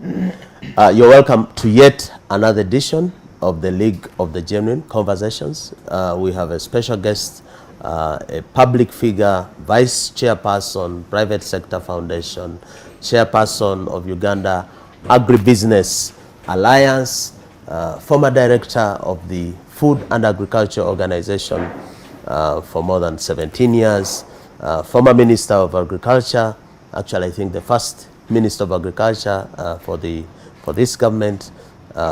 You're welcome to yet another edition of the League of the Genuine Conversations. We have a special guest, a public figure, Vice Chairperson, Private Sector Foundation, Chairperson of Uganda Agribusiness Alliance, former Director of the Food and Agriculture Organization for more than 17 years, former Minister of Agriculture, actually I think the first Minister of Agriculture for this government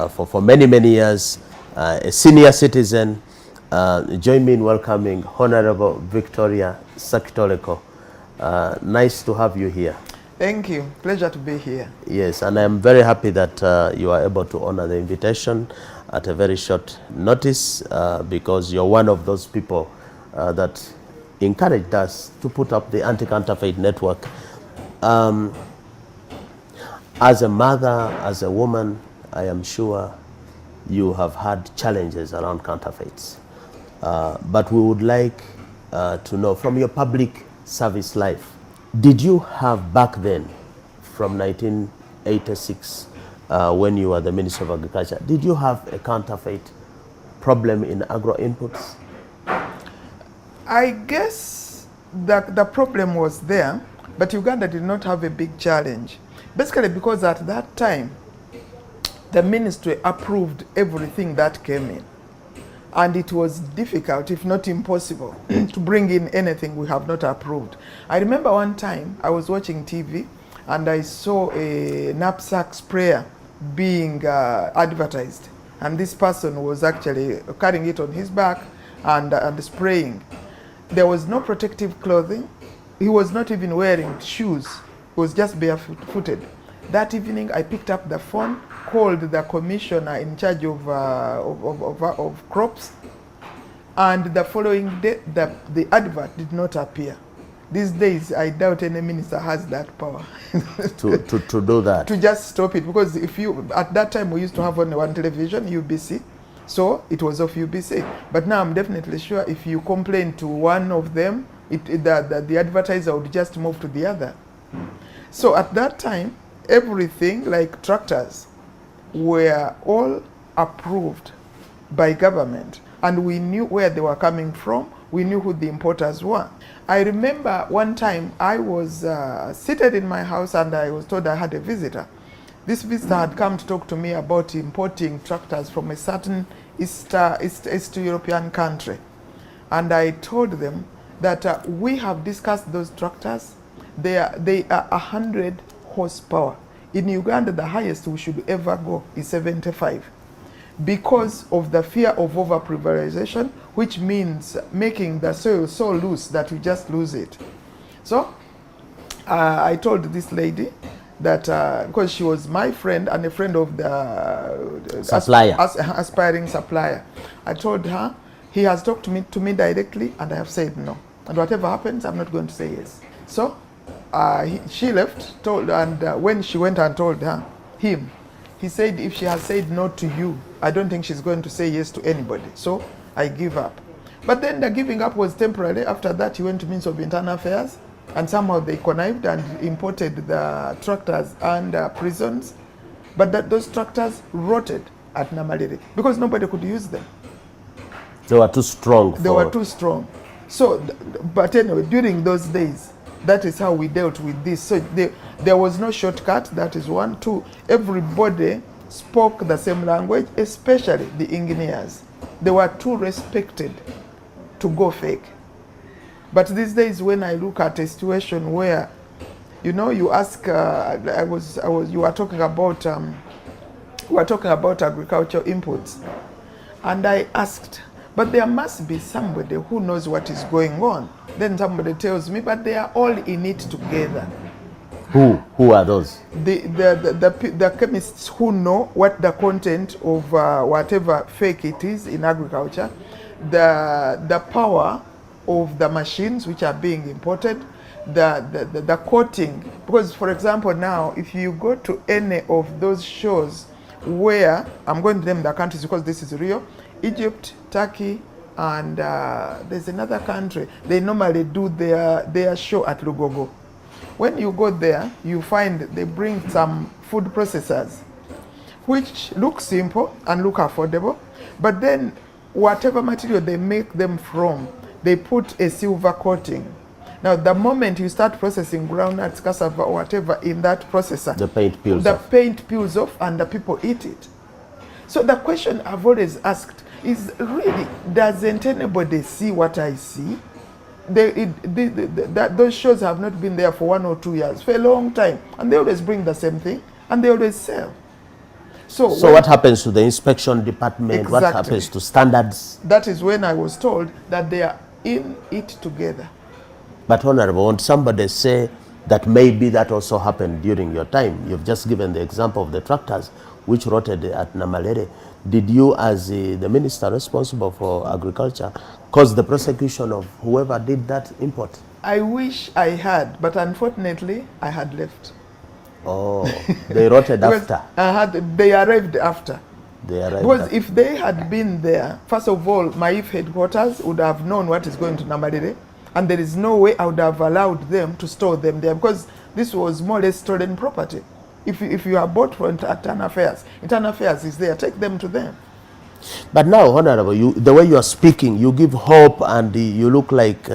for many years, a senior citizen. Join me in welcoming Honorable Victoria Sekitoleko. Nice to have you here. Thank you. Pleasure to be here. Yes, and I'm very happy that you are able to honor the invitation at a very short notice because you're one of those people that encouraged us to put up the anti-counterfeit network. As a mother, as a woman, I am sure you have had challenges around counterfeits. But we would like to know from your public service life, did you have back then, from 1986, when you were the Minister of Agriculture, did you have a counterfeit problem in agro inputs? I guess the problem was there, but Uganda did not have a big challenge. Basically because at that time, the ministry approved everything that came in. And it was difficult, if not impossible, to bring in anything we have not approved. I remember one time I was watching TV and I saw a knapsack sprayer being advertised. And this person was actually carrying it on his back and spraying. There was no protective clothing. He was not even wearing shoes. He was just barefooted. That evening I picked up the phone, called the commissioner in charge of crops, and the following day the advert did not appear. These days I doubt any minister has that power to do that. To just stop it, because if you, at that time we used to have only one television, UBC, so it was of UBC. But now I'm definitely sure if you complain to one of them, the advertiser would just move to the other. So at that time, everything like tractors were all approved by government, and we knew where they were coming from. We knew who the importers were. I remember one time I was seated in my house and I was told I had a visitor. This visitor had come to talk to me about importing tractors from a certain East European country. And I told them that we have discussed those tractors. They are 100 horsepower. In Uganda, the highest we should ever go is 75. Because of the fear of over-pulverization, which means making the soil so loose that you just lose it. So I told this lady that, because she was my friend and a friend of the supplier, aspiring supplier, I told her, he has talked to me directly and I have said no. And whatever happens, I'm not going to say yes. So she left, and when she went and told him, he said, if she has said no to you, I don't think she's going to say yes to anybody. So I give up. But then the giving up was temporary. After that, he went to Ministry of Internal Affairs, and somehow they connived and imported the tractors and prisons. But those tractors rotted at Namaliri because nobody could use them. They were too strong. They were too strong. So, but anyway, during those days, that is how we dealt with this. So there was no shortcut, that is one. Two, everybody spoke the same language, especially the engineers. They were too respected to go fake. But these days, when I look at a situation where, you know, you ask, you were talking about, agricultural inputs, and I asked, but there must be somebody who knows what is going on. Then somebody tells me, but they are all in it together. Who are those? The chemists who know what the content of whatever fake it is in agriculture, the power of the machines which are being imported, the coating. Because, for example, now, if you go to any of those shows where, I'm going to name the countries because this is real, Egypt, Turkey, and there's another country. They normally do their show at Lugogo. when you go there, you find they bring some food processors, which look simple and look affordable, but then whatever material they make them from, they put a silver coating. Now, the moment you start processing groundnuts, cassava, or whatever in that processor, the paint peels the off. paint peels off and the people eat it. So the question I've always asked is, really, doesn't anybody see what I see? Those shows have not been there for 1 or 2 years, for a long time, and they always bring the same thing, and they always sell. So what happens to the inspection department? Exactly. What happens to standards? That is when I was told that they are in it together. But Honorable, won't somebody say that maybe that also happened during your time? You've just given the example of the tractors which rotted at Namalere. Did you, as the minister responsible for agriculture, cause the prosecution of whoever did that import? I wish I had, but unfortunately, I had left. Oh, they rotted after? They arrived after. They arrived because after. If they had been there, first of all, my IF headquarters would have known what is going to Namalere, and there is no way I would have allowed them to store them there, because this was more or less stolen property. If you are bought from Internal Affairs is there, take them to them. But now, Honorable, the way you are speaking, you give hope, and you look like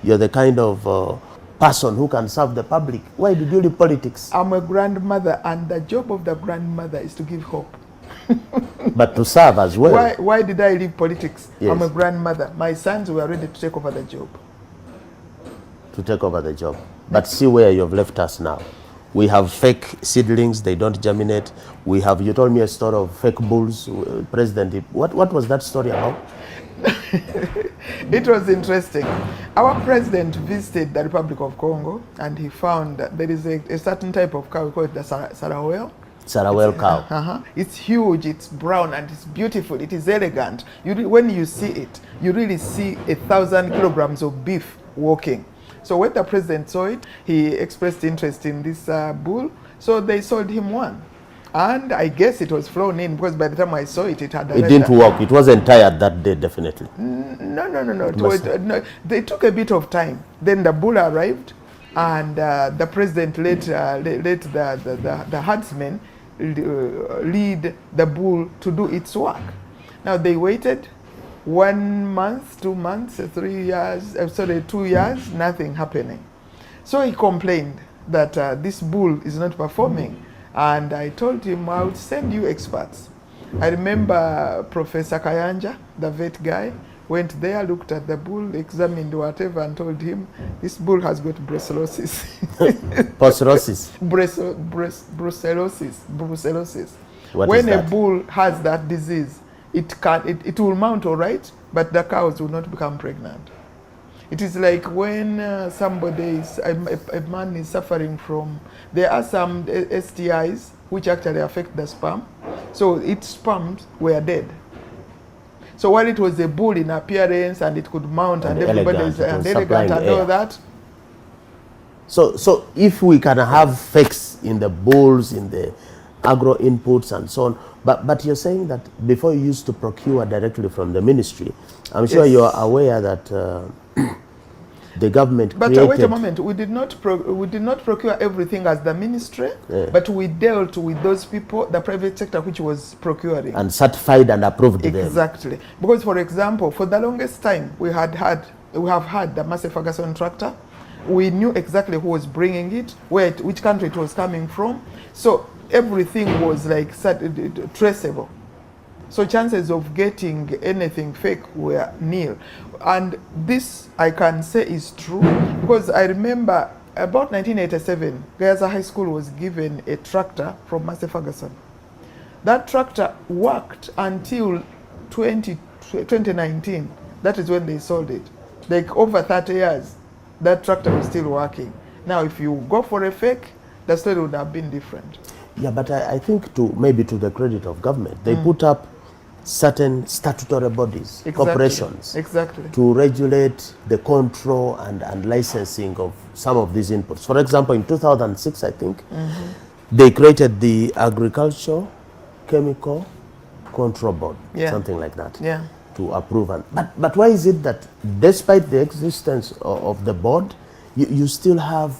you're the kind of person who can serve the public. Why did you leave politics? I'm a grandmother, and the job of the grandmother is to give hope. But to serve as well. Why did I leave politics? Yes. I'm a grandmother. My sons were ready to take over the job. To take over the job. But see where you've left us now. We have fake seedlings, they don't germinate. We have, you told me a story of fake bulls. President, what was that story about? It was interesting. Our president visited the Republic of Congo, and he found that there is a certain type of cow, we call it the Sarawel. Sarawel cow. It's huge, it's brown, and it's beautiful, it is elegant. When you see it, you really see 1,000 kilograms of beef walking. So when the president saw it, he expressed interest in this bull, so they sold him one. And I guess it was flown in, because by the time I saw it, it had... It didn't work. It wasn't tired that day, definitely. No. They took a bit of time. Then the bull arrived, and the president let the herdsmen lead the bull to do its work. Now they waited 1 month, 2 months, 3 years, 2 years, nothing happening. So he complained that this bull is not performing. And I told him I would send you experts. I remember Professor Kayanja, the vet guy, went there, looked at the bull, examined whatever, and told him this bull has got brucellosis. Brucellosis. Brucellosis. What when is a that? bull has that disease, it will mount all right, but the cows will not become pregnant. It is like when somebody a man is suffering from, there are some STIs which actually affect the sperm. So its sperms were dead. So while it was a bull in appearance and it could mount and everybody is elegant and all that. So if we can have fakes in the bulls, in the agro inputs and so on, but you're saying that before you used to procure directly from the ministry, I'm sure Yes. you're aware that the government created... But wait a moment, we did not procure everything as the ministry, but we dealt with those people, the private sector, which was procuring. And certified and approved them. Exactly. Because, for example, for the longest time, we have had the Massey Ferguson tractor. We knew exactly who was bringing it, which country it was coming from. So everything was like traceable. So chances of getting anything fake were nil. And this, I can say, is true, because I remember about 1987, Gaza High School was given a tractor from Massey Ferguson. That tractor worked until 2019. That is when they sold it. Like over 30 years, that tractor was still working. Now, if you go for a fake, the story would have been different. Yeah, but I think maybe to the credit of government, they put up certain statutory bodies, corporations, to regulate the control and licensing of some of these inputs. For example, in 2006, I think, they created the Agricultural Chemical Control Board, something like that, to approve. But why is it that despite the existence of the board, you still have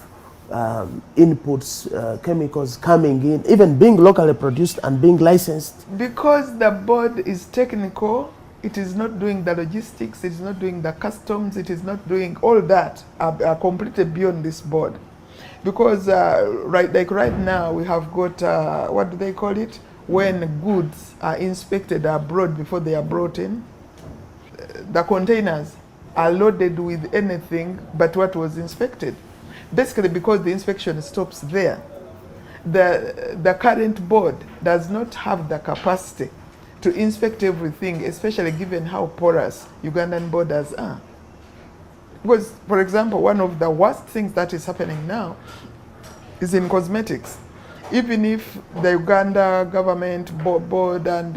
inputs, chemicals coming in, even being locally produced and being licensed? Because the board is technical, it is not doing the logistics, it is not doing the customs, it is not doing all that are completely beyond this board. Because right now we have got, what do they call it? When goods are inspected abroad before they are brought in, the containers are loaded with anything but what was inspected. Basically because the inspection stops there. The current board does not have the capacity to inspect everything, especially given how porous Ugandan borders are. Because, for example, one of the worst things that is happening now is in cosmetics. Even if the Uganda government board and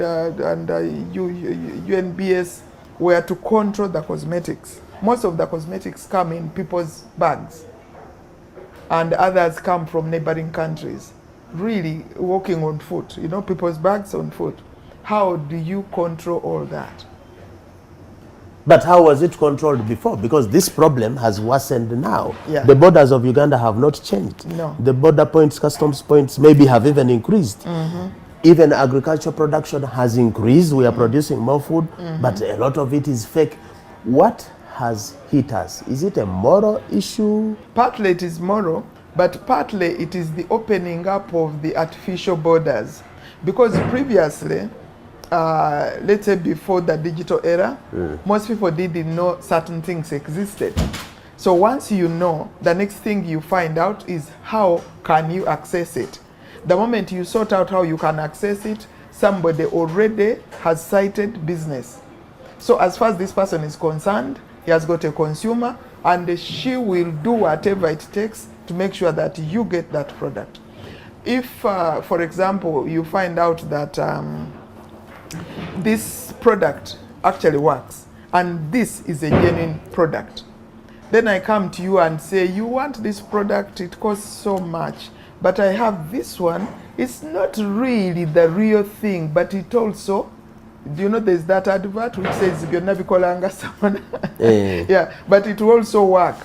UNBS were to control the cosmetics, most of the cosmetics come in people's bags, and others come from neighboring countries, really walking on foot, you know, people's bags on foot. How do you control all that? But how was it controlled before? Because this problem has worsened now. Yeah. The borders of Uganda have not changed. No. The border points, customs points maybe have even increased. Even agricultural production has increased. We are producing more food, but a lot of it is fake. What has hit us? Is it a moral issue? Partly it is moral, but partly it is the opening up of the artificial borders. Because previously, let's say before the digital era, most people didn't know certain things existed. So once you know, the next thing you find out is how can you access it. The moment you sort out how you can access it, somebody already has cited business. So as far as this person is concerned, he has got a consumer, and she will do whatever it takes to make sure that you get that product. If, for example, you find out that this product actually works, and this is a genuine product, then I come to you and say, you want this product, it costs so much, but I have this one, it's not really the real thing, but it also, do you know there's that advert which says byonna bikolanga someone? Yeah, but it will also work.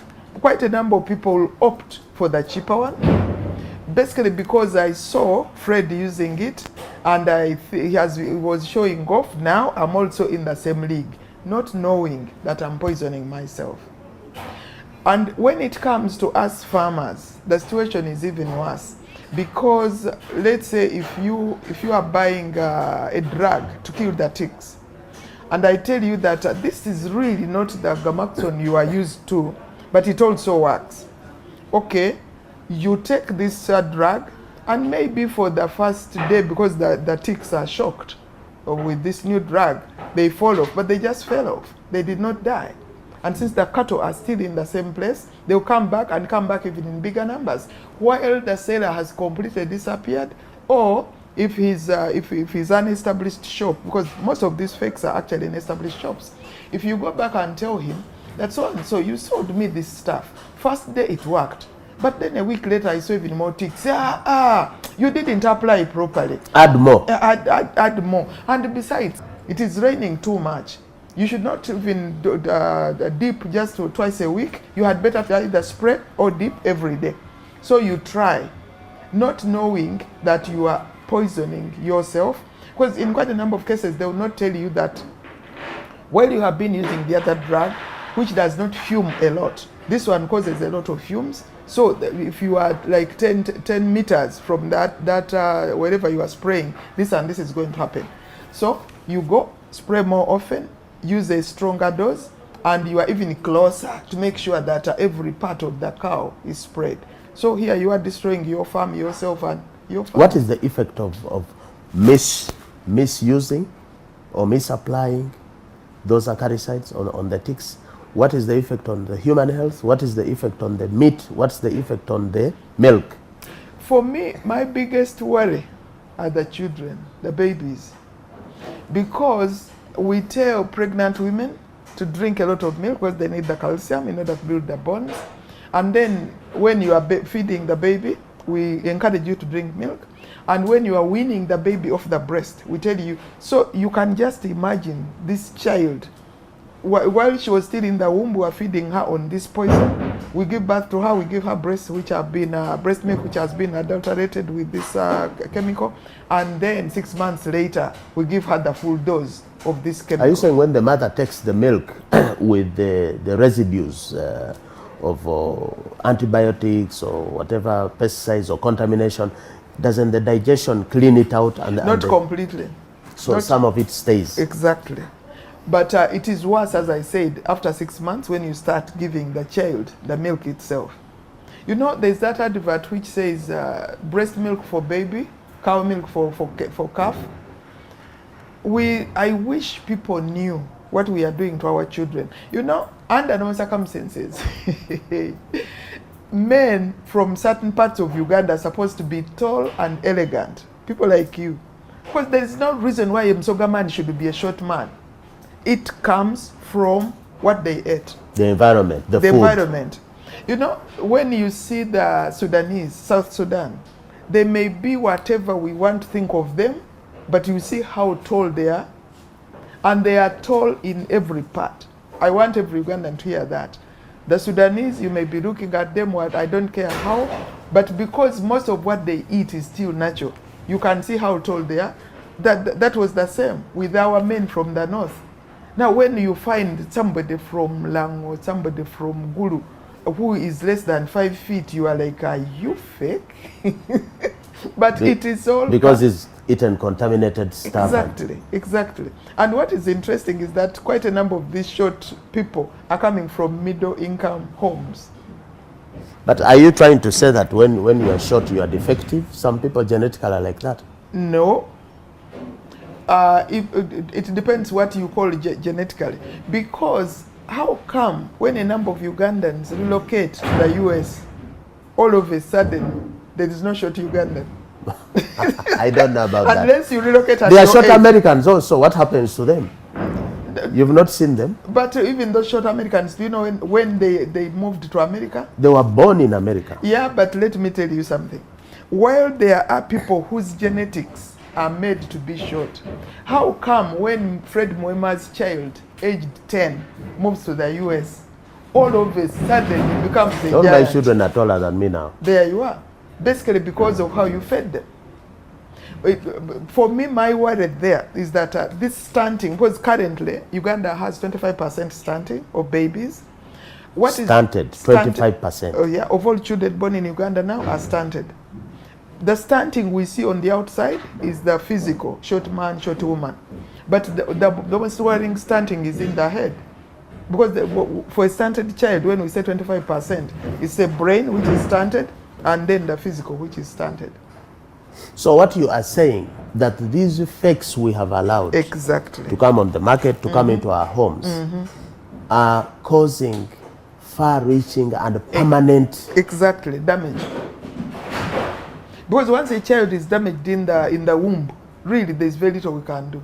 Quite a number of people will opt for the cheaper one, basically because I saw Fred using it, and he was showing off. Now I'm also in the same league, not knowing that I'm poisoning myself. And when it comes to us farmers, the situation is even worse. Because let's say if you are buying a drug to kill the ticks, and I tell you that this is really not the Gamaxone you are used to, but it also works. Okay, you take this drug, and maybe for the first day, because the ticks are shocked with this new drug, they fall off, but they just fell off. They did not die. And since the cattle are still in the same place, they'll come back and come back even in bigger numbers, while the seller has completely disappeared. Or if he's an established shop, because most of these fakes are actually in established shops, if you go back and tell him that so you sold me this stuff, first day it worked, but then a week later I saw even more ticks. You didn't apply properly. Add more. Add more. And besides, it is raining too much. You should not even dip just twice a week. You had better either spray or dip every day. So you try, not knowing that you are poisoning yourself. Because in quite a number of cases, they will not tell you that while you have been using the other drug, which does not fume a lot, this one causes a lot of fumes. So if you are like 10 meters from that wherever you are spraying, this and this is going to happen. So you go, spray more often, use a stronger dose, and you are even closer to make sure that every part of the cow is sprayed. So here you are destroying your farm, yourself, and your farm. What is the effect of misusing or misapplying those acaricides on the ticks? What is the effect on the human health? What is the effect on the meat? What's the effect on the milk? For me, my biggest worry are the children, the babies. Because we tell pregnant women to drink a lot of milk because they need the calcium in order to build their bones. And then when you are feeding the baby, we encourage you to drink milk. And when you are weaning the baby off the breast, we tell you. So you can just imagine this child, while she was still in the womb, we were feeding her on this poison. We give birth to her, we give her breast which have been breast milk which has been adulterated with this chemical, and then 6 months later we give her the full dose of this chemical. Are you saying when the mother takes the milk with the residues of antibiotics or whatever, pesticides or contamination, doesn't the digestion clean it out? Not completely. So Not some of it stays. Exactly. But it is worse, as I said, after 6 months when you start giving the child the milk itself. You know, there's that advert which says breast milk for baby, cow milk for calf. I wish people knew what we are doing to our children. You know, under no circumstances, men from certain parts of Uganda are supposed to be tall and elegant. People like you. Because there is no reason why a Msoga man should be a short man. It comes from what they ate. The environment, the food. Environment. You know, when you see the Sudanese, South Sudan, they may be whatever we want to think of them, but you see how tall they are. And they are tall in every part. I want every Ugandan to hear that. The Sudanese, you may be looking at them, I don't care how, but because most of what they eat is still natural, you can see how tall they are. That was the same with our men from the north. Now, when you find somebody from Lang or somebody from Gulu who is less than 5 feet, you are like, are you fake? But it is all because it's eaten contaminated stuff. Exactly. And what is interesting is that quite a number of these short people are coming from middle-income homes. But are you trying to say that when you are short, you are defective? Some people genetically are like that. No. It depends what you call genetically. Because how come when a number of Ugandans relocate to the US, all of a sudden there is no short Ugandan? I don't know about that. Unless you relocate at They are your short age. Americans also. What happens to them? You've not seen them? But even those short Americans, do you know when they moved to America? They were born in America. Yeah, but let me tell you something. While there are people whose genetics are made to be short, how come when Fred Muwema's child, aged 10, moves to the US, all of a sudden he becomes a All giant? my children are taller than me now. There you are. Basically because of how you fed them. For me, my worry there is that this stunting, because currently Uganda has 25% stunting of babies. What Stunted, 25%. Oh yeah, of all children born in Uganda now are stunted. The stunting we see on the outside is the physical, short man, short woman. But the most worrying stunting is in the head. Because for a stunted child, when we say 25%, it's the brain which is stunted, and then the physical which is stunted. So what you are saying, that these fakes we have allowed Exactly. to come on the market, to come into our homes, are causing far-reaching and permanent Exactly, damage. Because once a child is damaged in the womb, really there's very little we can do.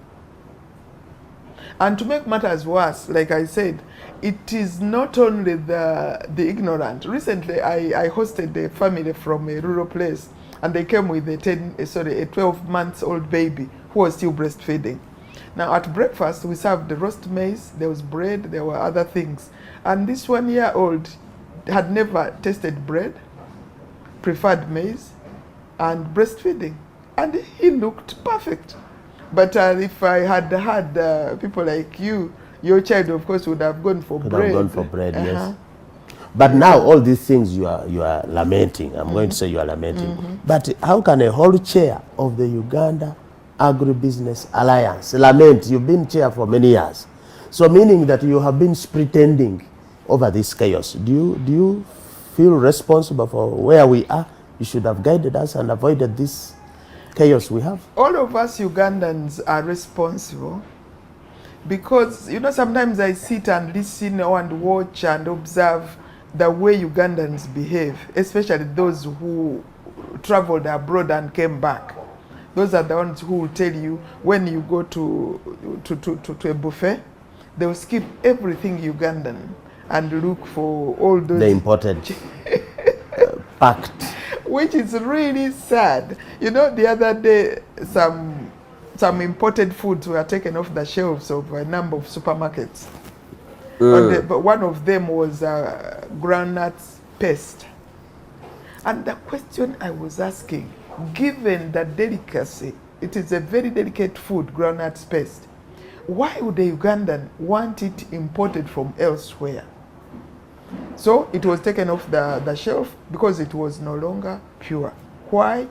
And to make matters worse, like I said, it is not only the ignorant. Recently, I hosted a family from a rural place, and they came with a 12-month-old baby who was still breastfeeding. Now, at breakfast, we served the roast maize, there was bread, there were other things. And this 1-year-old had never tasted bread, preferred maize, and breastfeeding. And he looked perfect. But if I had had people like you, your child, of course, would have gone for bread. Have gone for bread, yes. But now all these things you are lamenting. I'm going to say you are lamenting. But how can a whole chair of the Uganda Agribusiness Alliance lament? You've been chair for many years. So meaning that you have been pretending over this chaos. Do you feel responsible for where we are? You should have guided us and avoided this chaos we have. All of us Ugandans are responsible because, you know, sometimes I sit and listen and watch and observe the way Ugandans behave, especially those who traveled abroad and came back. Those are the ones who will tell you when you go to a buffet, they will skip everything Ugandan and look for all those... The imported, packed. Which is really sad. You know, the other day, some imported foods were taken off the shelves of a number of supermarkets. But one of them was groundnut paste. And the question I was asking, given the delicacy, it is a very delicate food, groundnut paste, why would a Ugandan want it imported from elsewhere? So it was taken off the shelf because it was no longer pure. Why?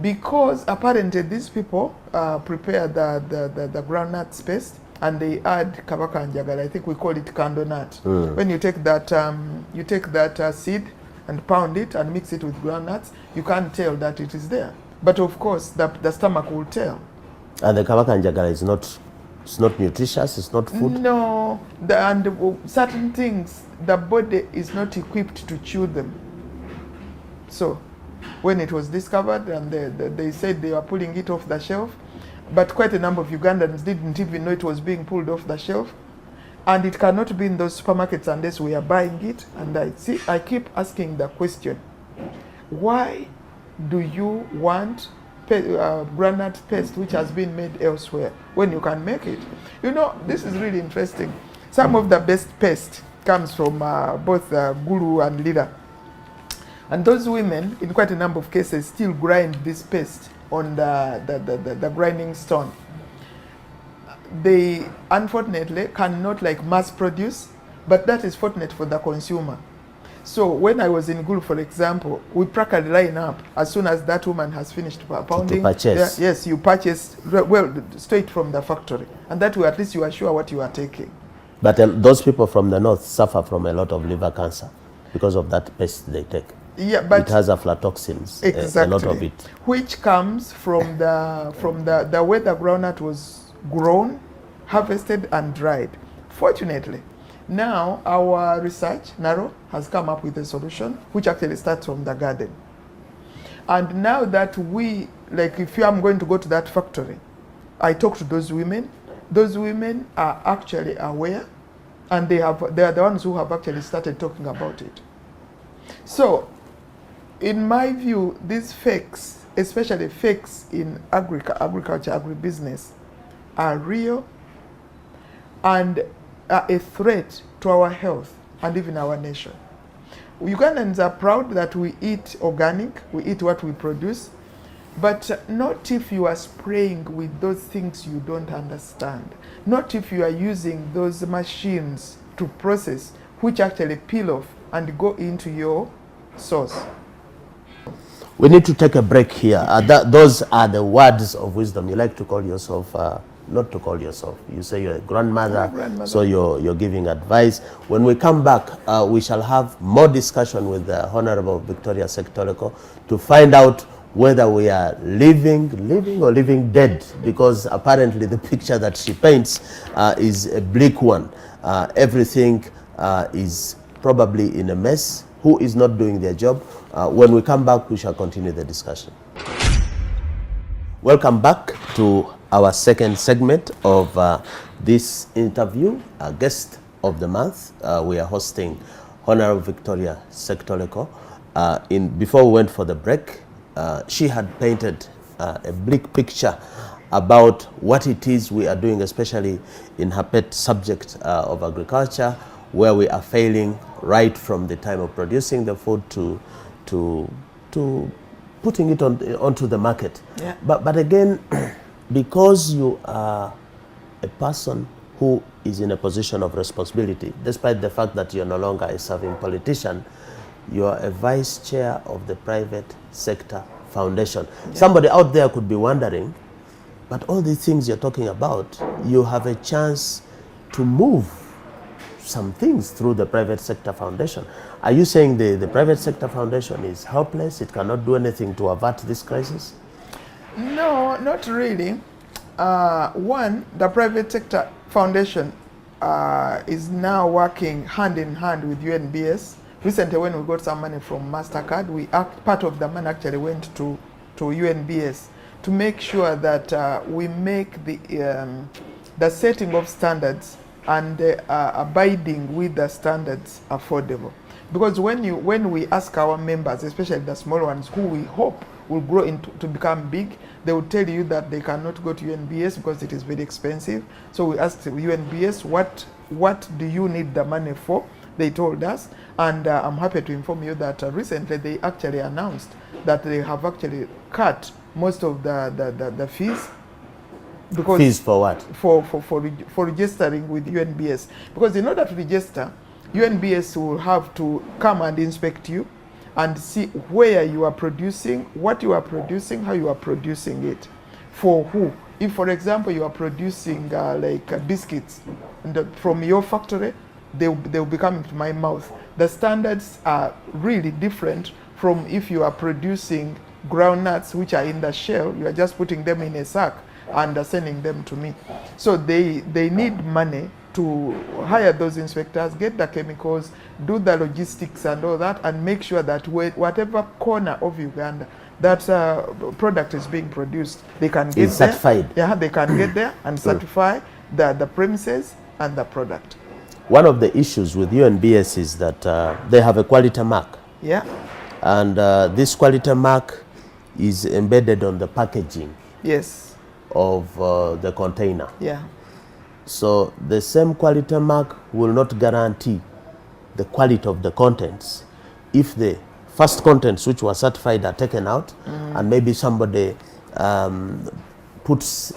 Because apparently these people prepare the groundnut paste and they add kabaka and jagala. I think we call it candle nut. When you take that seed and pound it and mix it with groundnuts, you can't tell that it is there. But of course, the stomach will tell. And the kabaka and jagala is not, it's not nutritious, it's not food? No, certain things, the body is not equipped to chew them. So, when it was discovered and they said they were pulling it off the shelf, but quite a number of Ugandans didn't even know it was being pulled off the shelf. And it cannot be in those supermarkets unless we are buying it. And I keep asking the question, why do you want groundnut paste which has been made elsewhere when you can make it? You know, this is really interesting. Some of the best paste comes from both Gulu and Lira. And those women, in quite a number of cases, still grind this paste on the grinding stone. They unfortunately cannot mass produce, but that is fortunate for the consumer. So when I was in Gulu, for example, we practically line up as soon as that woman has finished pounding. To purchase. Yes, you purchase straight from the factory, and that way at least you are sure what you are taking. But those people from the north suffer from a lot of liver cancer because of that paste they take. Yeah, but it has aflatoxins, exactly, a lot of it, which comes from the way the groundnut was grown, harvested, and dried. Fortunately, now our research, NARO, has come up with a solution which actually starts from the garden. And now that if I'm going to go to that factory, I talk to those women. Those women are actually aware, and they are the ones who have actually started talking about it. So, in my view, these fakes, especially fakes in agriculture, agribusiness, are real and are a threat to our health and even our nation. Ugandans are proud that we eat organic, we eat what we produce, but not if you are spraying with those things you don't understand. Not if you are using those machines to process, which actually peel off and go into your sauce. We need to take a break here. Those are the words of wisdom. You like to call yourself, not to call yourself. You say you're a grandmother, so you're giving advice. When we come back, we shall have more discussion with the Honorable Victoria Sekitoleko to find out whether we are living or living dead, because apparently the picture that she paints is a bleak one. Everything is probably in a mess. Who is not doing their job? When we come back, we shall continue the discussion. Welcome back to our second segment of this interview. Our guest of the month, we are hosting Honorable Victoria Sekitoleko. Before we went for the break, she had painted a bleak picture about what it is we are doing, especially in her pet subject of agriculture, where we are failing right from the time of producing the food to putting it onto the market. Yeah. But again, because you are a person who is in a position of responsibility, despite the fact that you're no longer a serving politician, you are a vice chair of the Private Sector Foundation. Yeah. Somebody out there could be wondering, but all these things you're talking about, you have a chance to move some things through the Private Sector Foundation. Are you saying the Private Sector Foundation is helpless? It cannot do anything to avert this crisis? No, not really. One, the Private Sector Foundation is now working hand in hand with UNBS. Recently, when we got some money from MasterCard, part of the money actually went to UNBS to make sure that we make the setting of standards and abiding with the standards affordable. Because when we ask our members, especially the small ones who we hope will grow to become big, they will tell you that they cannot go to UNBS because it is very expensive. So we asked UNBS, what what do you need the money for? They told us, and I'm happy to inform you that recently they actually announced that they have actually cut most of the fees. Because fees for what? For registering with UNBS. Because in order to register, UNBS will have to come and inspect you and see where you are producing, what you are producing, how you are producing it, for who. If, for example, you are producing biscuits from your factory, they'll be coming to my mouth. The standards are really different from if you are producing groundnuts, which are in the shell. You are just putting them in a sack and sending them to me. So they need money to hire those inspectors, get the chemicals, do the logistics and all that, and make sure that whatever corner of Uganda that product is being produced, they can get it's certified. Yeah, they can get there and certify the premises and the product. One of the issues with UNBS is that they have a quality mark. Yeah. And this quality mark is embedded on the packaging. Yes. Of the container. Yeah. So the same quality mark will not guarantee the quality of the contents if the first contents which were certified are taken out and maybe somebody puts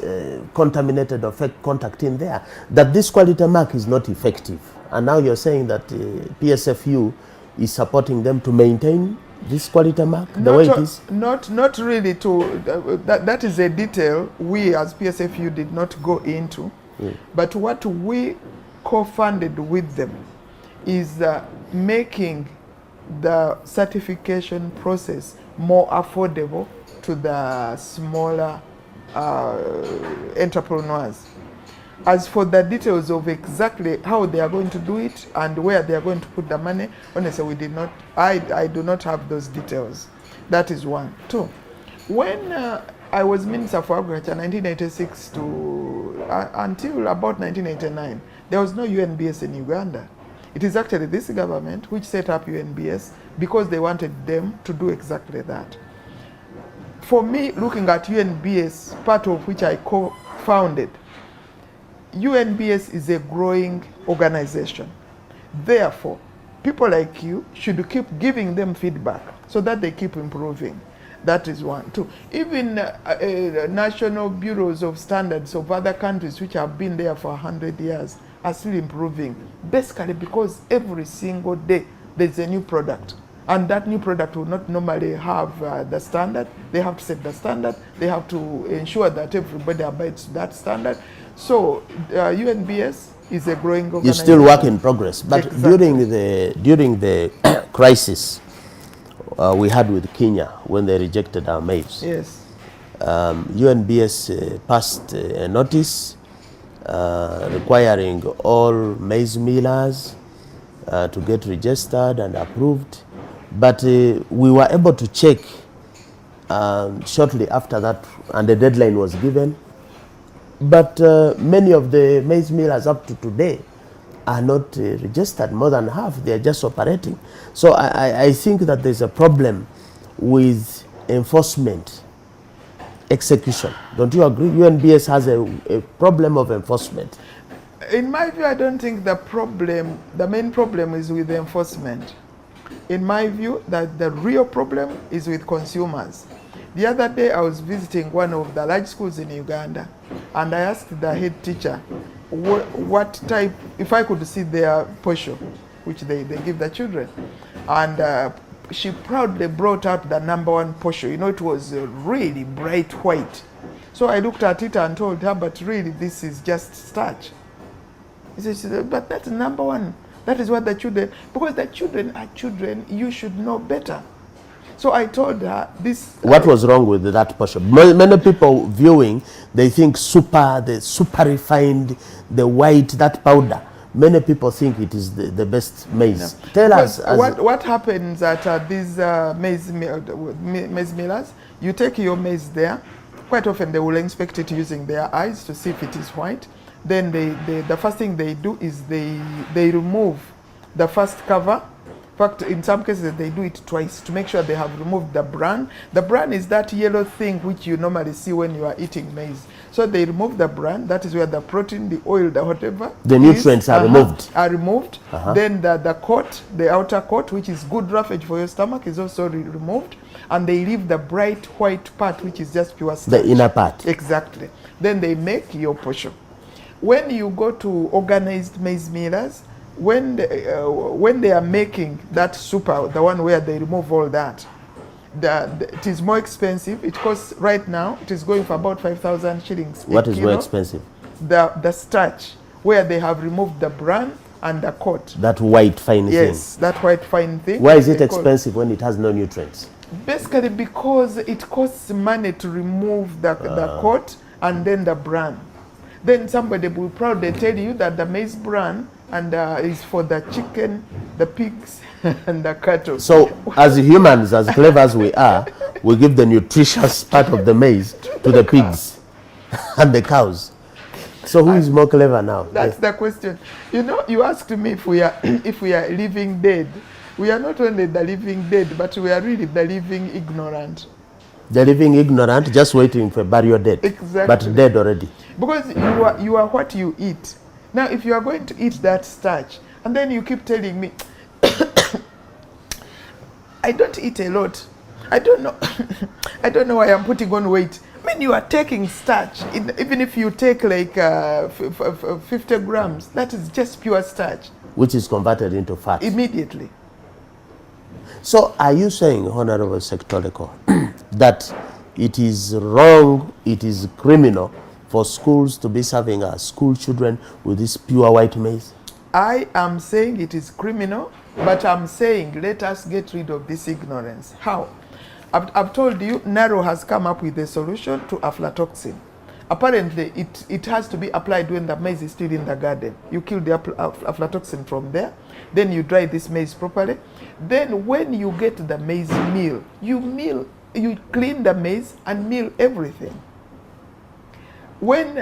contaminated or fake contact in there, that this quality mark is not effective. And now you're saying that PSFU is supporting them to maintain this quality mark the way it is? Not really. That is a detail we as PSFU did not go into. But what we co-funded with them is making the certification process more affordable to the smaller entrepreneurs. As for the details of exactly how they are going to do it and where they are going to put the money, honestly, we did not. I do not have those details. That is one. Two, when I was Minister for Agriculture, 1986 to until about 1989, there was no UNBS in Uganda. It is actually this government which set up UNBS because they wanted them to do exactly that. For me, looking at UNBS, part of which I co-founded, UNBS is a growing organization. Therefore, people like you should keep giving them feedback so that they keep improving. That is one. Two, even national bureaus of standards of other countries which have been there for 100 years are still improving. Basically because every single day there's a new product. And that new product will not normally have the standard. They have to set the standard. They have to ensure that everybody abides to that standard. So UNBS is a growing organization. It's still work in progress. But exactly. during the crisis we had with Kenya when they rejected our maize, yes, UNBS passed a notice requiring all maize millers to get registered and approved. But we were able to check shortly after that, and the deadline was given. But many of the maize millers up to today are not registered, more than half. They are just operating. So I think that there's a problem with enforcement, execution. Don't you agree? UNBS has a problem of enforcement. In my view, I don't think the main problem is with the enforcement. In my view, that the real problem is with consumers. The other day, I was visiting one of the large schools in Uganda, and I asked the head teacher what type, if I could see their posho, which they give the children. And she proudly brought out the #1 posho. You know, it was really bright white. So I looked at it and told her, but really, this is just starch. She said, but that's #1. That is what the children, because the children are children, you should know better. So I told her this. What was wrong with that portion? Many people viewing, they think the super refined, the white, that powder. Many people think it is the best maize. No. Tell us. What happens at these maize millers, you take your maize there. Quite often they will inspect it using their eyes to see if it is white. Then the first thing they do is they remove the first cover. In fact, in some cases they do it twice to make sure they have removed the bran. The bran is that yellow thing which you normally see when you are eating maize. So they remove the bran. That is where the protein, the oil, the whatever. The nutrients are removed. Are removed. Then the coat, the outer coat, which is good roughage for your stomach, is also removed. And they leave the bright white part, which is just pure starch. The inner part. Exactly. Then they make your posho. When you go to organized maize millers, when they are making that super, the one where they remove all that, it is more expensive. It costs right now, it is going for about 5,000 shillings. What is more expensive? The starch, where they have removed the bran and the coat. That white fine thing. Yes, that white fine thing. Why is it expensive when it has no nutrients? Basically because it costs money to remove the coat and then the bran. Then somebody will proudly tell you that the maize bran and is for the chicken, the pigs, and the cattle. So, as humans, as clever as we are, we give the nutritious part of the maize to the pigs and the cows. So, who is more clever now? That's the question. You know, you asked me if we are living dead. We are not only the living dead, but we are really the living ignorant. The living ignorant, just waiting for burial dead. Exactly. But dead already. Because you are what you eat. Now, if you are going to eat that starch, and then you keep telling me, I don't eat a lot. I don't know. I don't know why I'm putting on weight. I mean, you are taking starch. Even if you take like 50 grams, that is just pure starch. Which is converted into fat. Immediately. So, are you saying, Honorable Sekitoleko, that it is wrong, it is criminal for schools to be serving our school children with this pure white maize? I am saying it is criminal, but I'm saying let us get rid of this ignorance. How? I've told you, NARO has come up with a solution to aflatoxin. Apparently, it has to be applied when the maize is still in the garden. You kill the aflatoxin from there, then you dry this maize properly. Then when you get the maize meal, you clean the maize and mill everything. When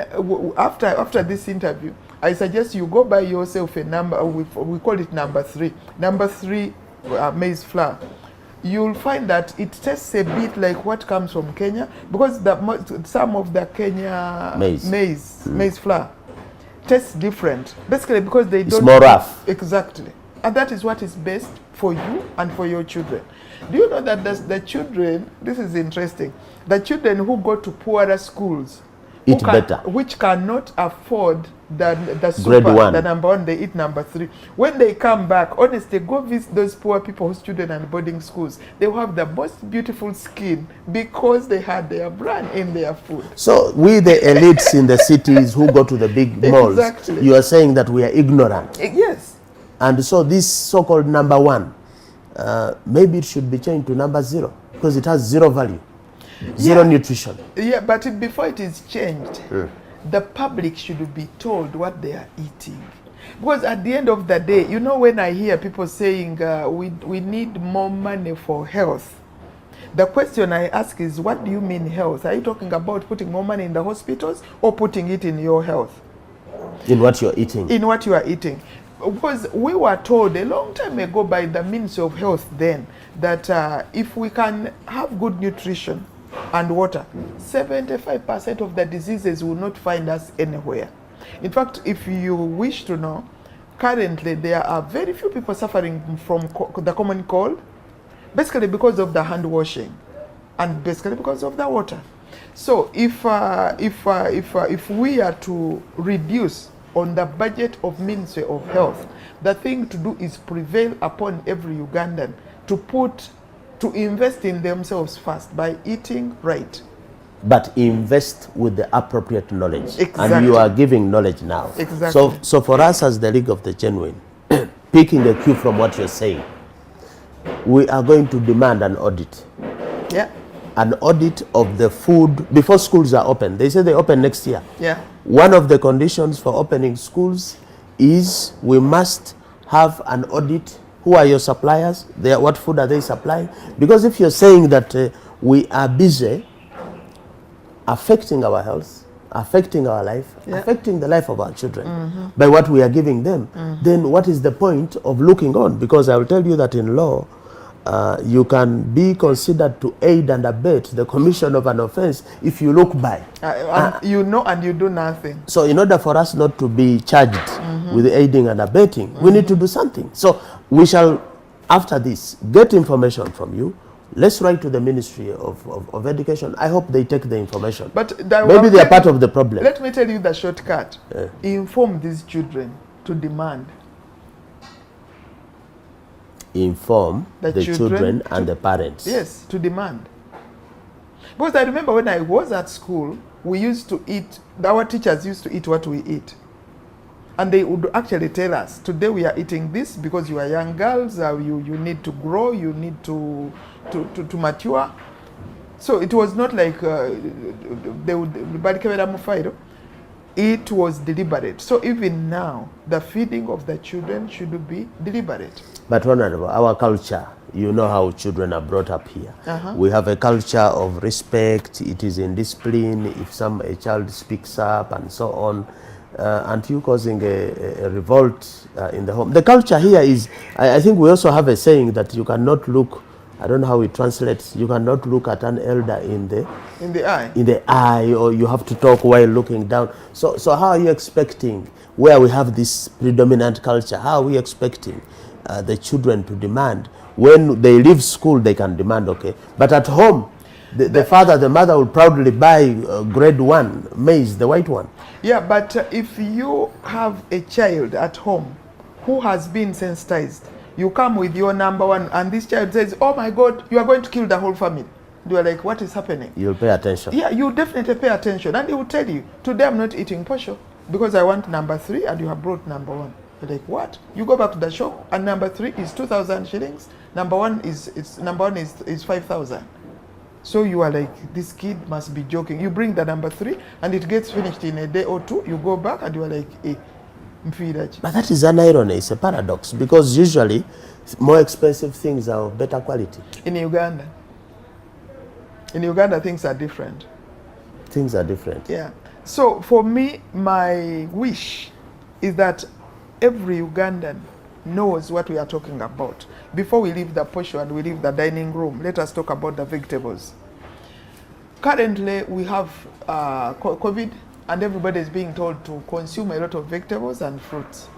after this interview, I suggest you go buy yourself a number, we call it number 3 maize flour. You'll find that it tastes a bit like what comes from Kenya, because some of the Kenya maize flour tastes different, basically because they don't. It's more rough. Exactly. And that is what is best for you and for your children. Do you know that the children, this is interesting, the children who go to poorer schools, eat better, which cannot afford the grade super, 1, the number 1, they eat number 3. When they come back, honestly, go visit those poor people whose children are in boarding schools. They will have the most beautiful skin because they had their bran in their food. So we, the elites in the cities who go to the big malls, exactly. You are saying that we are ignorant. Yes. And so this so-called number 1, maybe it should be changed to number 0, because it has 0 value, 0 nutrition. Yeah, but before it is changed, the public should be told what they are eating. Because at the end of the day, you know, when I hear people saying we need more money for health, the question I ask is, what do you mean health? Are you talking about putting more money in the hospitals or putting it in your health? In what you're eating. In what you are eating. Because we were told a long time ago by the Ministry of Health then that if we can have good nutrition and water, 75% of the diseases will not find us anywhere. In fact, if you wish to know, currently there are very few people suffering from the common cold, basically because of the hand washing and basically because of the water. So if we are to reduce on the budget of Ministry of Health, the thing to do is prevail upon every Ugandan to invest in themselves first by eating right. But invest with the appropriate knowledge. Exactly. And you are giving knowledge now. Exactly. So for us as the League of the Genuine, picking a cue from what you're saying, we are going to demand an audit. Yeah. An audit of the food before schools are open. They say they open next year. Yeah. One of the conditions for opening schools is we must have an audit. Who are your suppliers? What food are they supplying? Because if you're saying that we are busy affecting our health, affecting our life, affecting the life of our children by what we are giving them, then what is the point of looking on? Because I will tell you that in law, you can be considered to aid and abet the commission of an offense if you look by. And you know, and you do nothing. So in order for us not to be charged with aiding and abetting, we need to do something. So we shall, after this, get information from you. Let's write to the Ministry of Education. I hope they take the information. But maybe they are part of the problem. Let me tell you the shortcut. Inform these children to demand. Inform the children and the parents. Yes, to demand. Because I remember when I was at school, we used to eat, our teachers used to eat what we eat. And they would actually tell us, today we are eating this because you are young girls, you need to grow, you need to mature. So it was not like they would, it was deliberate. So even now, the feeding of the children should be deliberate. But Honorable, our culture, you know how children are brought up here. We have a culture of respect, it is in discipline, if a child speaks up and so on, and you causing a revolt in the home. The culture here is, I think we also have a saying that you cannot look, I don't know how it translates, you cannot look at an elder in the eye, or you have to talk while looking down. So how are you expecting, where we have this predominant culture, how are we expecting the children to demand? When they leave school, they can demand, okay. But at home, the father, the mother will proudly buy grade 1 maize, the white one. Yeah, but if you have a child at home who has been sensitized, you come with your number 1 and this child says, oh my God, you are going to kill the whole family. You are like, what is happening? You'll pay attention. Yeah, you definitely pay attention. And he will tell you, today I'm not eating posho because I want number 3 and you have brought number 1. You're like, what? You go back to the shop and number 3 is 2,000 shillings. Number 1 is 5,000. So you are like, this kid must be joking. You bring the number 3 and it gets finished in a day or 2. You go back and you are like, eh. But that is an irony, it's a paradox, because usually more expensive things are of better quality. In Uganda things are different. Things are different. Yeah. So for me, my wish is that every Ugandan knows what we are talking about. Before we leave the posho and we leave the dining room, let us talk about the vegetables. Currently, we have COVID, and everybody is being told to consume a lot of vegetables and fruits.